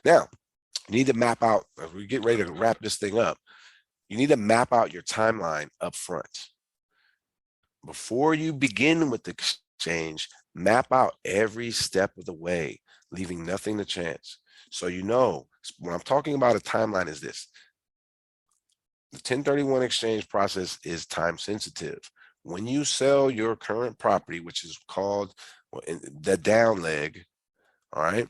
Now, you need to map out, as we get ready to wrap this thing up, you need to map out your timeline up front. Before you begin with the exchange, map out every step of the way, leaving nothing to chance. So you know, when I'm talking about a timeline is this. The 1031 exchange process is time sensitive. When you sell your current property, which is called the down leg, all right,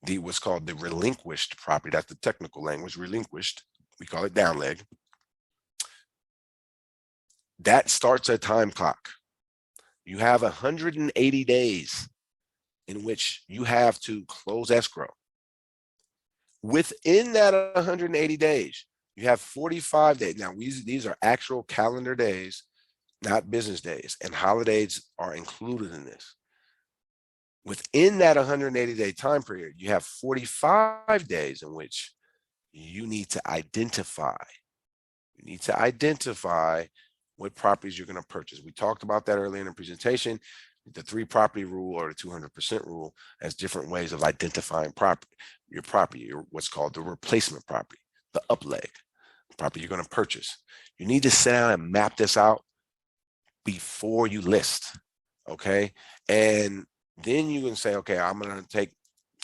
the what's called the relinquished property, that's the technical language, relinquished, we call it down leg. That starts a time clock. You have 180 days in which you have to close escrow. Within that 180 days, you have 45 days. Now, these are actual calendar days, not business days, and holidays are included in this. Within that 180-day time period, you have 45 days in which you need to identify. You need to identify what properties you're going to purchase. We talked about that earlier in the presentation, the 3-property rule or the 200% rule as different ways of identifying your property, what's called the replacement property, the up leg, the property you're going to purchase. You need to sit down and map this out before you list, okay? And then you can say, okay, I'm going to take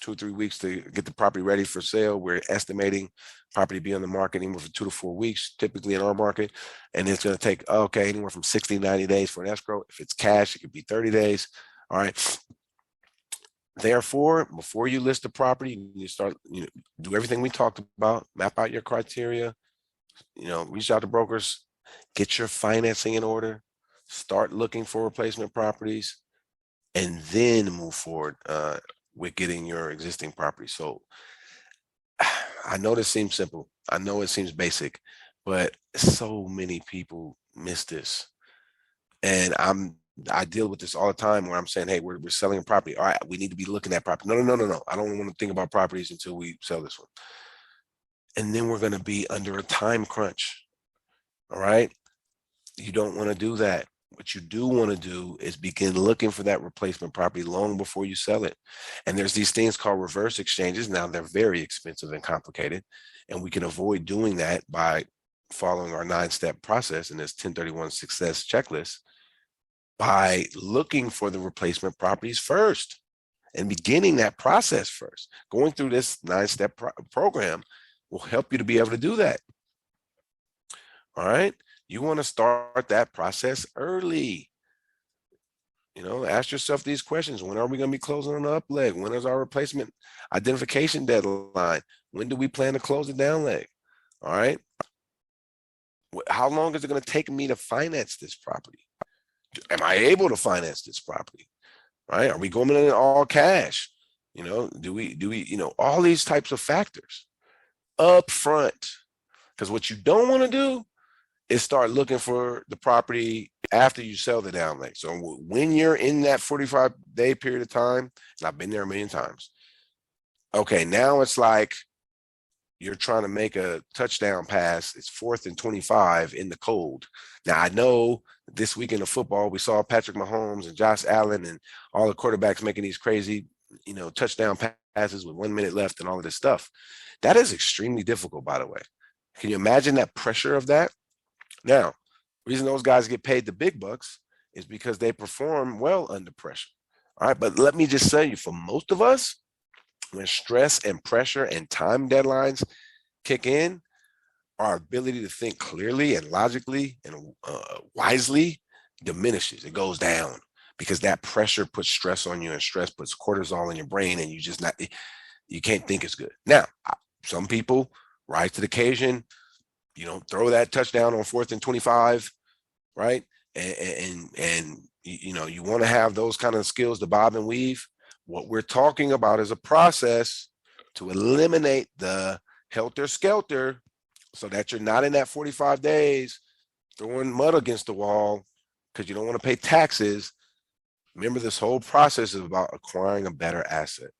2 or 3 weeks to get the property ready for sale. We're estimating property to be on the market anywhere from 2 to 4 weeks, typically in our market. And it's going to take, okay, anywhere from 60 to 90 days for an escrow. If it's cash, it could be 30 days. All right. Therefore, before you list the property, you start, do everything we talked about, map out your criteria, reach out to brokers, get your financing in order, start looking for replacement properties, and then move forward with getting your existing property sold. I know this seems simple. I know it seems basic, but so many people miss this. And I deal with this all the time where I'm saying, hey, we're selling a property. All right, we need to be looking at property. No. I don't want to think about properties until we sell this one. And then we're going to be under a time crunch. All right. You don't want to do that. What you do want to do is begin looking for that replacement property long before you sell it. And there's these things called reverse exchanges. Now they're very expensive and complicated, and we can avoid doing that by following our 9-step process in this 1031 success checklist by looking for the replacement properties first and beginning that process first. Going through this 9-step program will help you to be able to do that. All right. You want to start that process early. Ask yourself these questions. When are we going to be closing on the up leg? When is our replacement identification deadline? When do we plan to close the down leg? All right. How long is it going to take me to finance this property? Am I able to finance this property? All right. Are we going in all cash? Do we, all these types of factors up front? Because what you don't want to do is start looking for the property after you sell the down leg. So when you're in that 45-day period of time, and I've been there a million times, okay, now it's like you're trying to make a touchdown pass. It's 4th and 25 in the cold. Now, I know this weekend of football, we saw Patrick Mahomes and Josh Allen and all the quarterbacks making these crazy, touchdown passes with 1 minute left and all of this stuff. That is extremely difficult, by the way. Can you imagine that pressure of that? Now, the reason those guys get paid the big bucks is because they perform well under pressure. All right, but let me just tell you, for most of us, when stress and pressure and time deadlines kick in, our ability to think clearly and logically and wisely diminishes. It goes down because that pressure puts stress on you, and stress puts cortisol in your brain, and you can't think as good. Now, some people rise to the occasion, throw that touchdown on 4th and 25, right? And you want to have those kind of skills to bob and weave. What we're talking about is a process to eliminate the helter-skelter so that you're not in that 45 days throwing mud against the wall because you don't want to pay taxes. Remember, this whole process is about acquiring a better asset,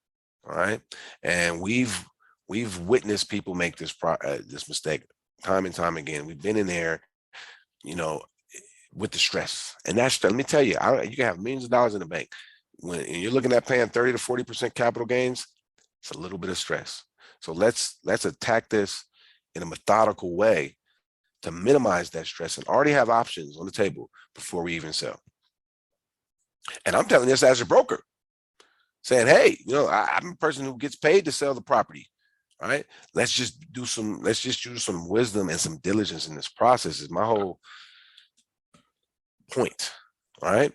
all right? And we've witnessed people make this mistake time and time again. We've been in there, with the stress. And let me tell you, you can have millions of dollars in the bank. When you're looking at paying 30 to 40% capital gains, It's a little bit of stress. So let's attack this in a methodical way to minimize that stress and already have options on the table before we even sell. And I'm telling this as a broker, saying, hey, I'm a person who gets paid to sell the property. All right. Let's just use some wisdom and some diligence in this process is my whole point. All right.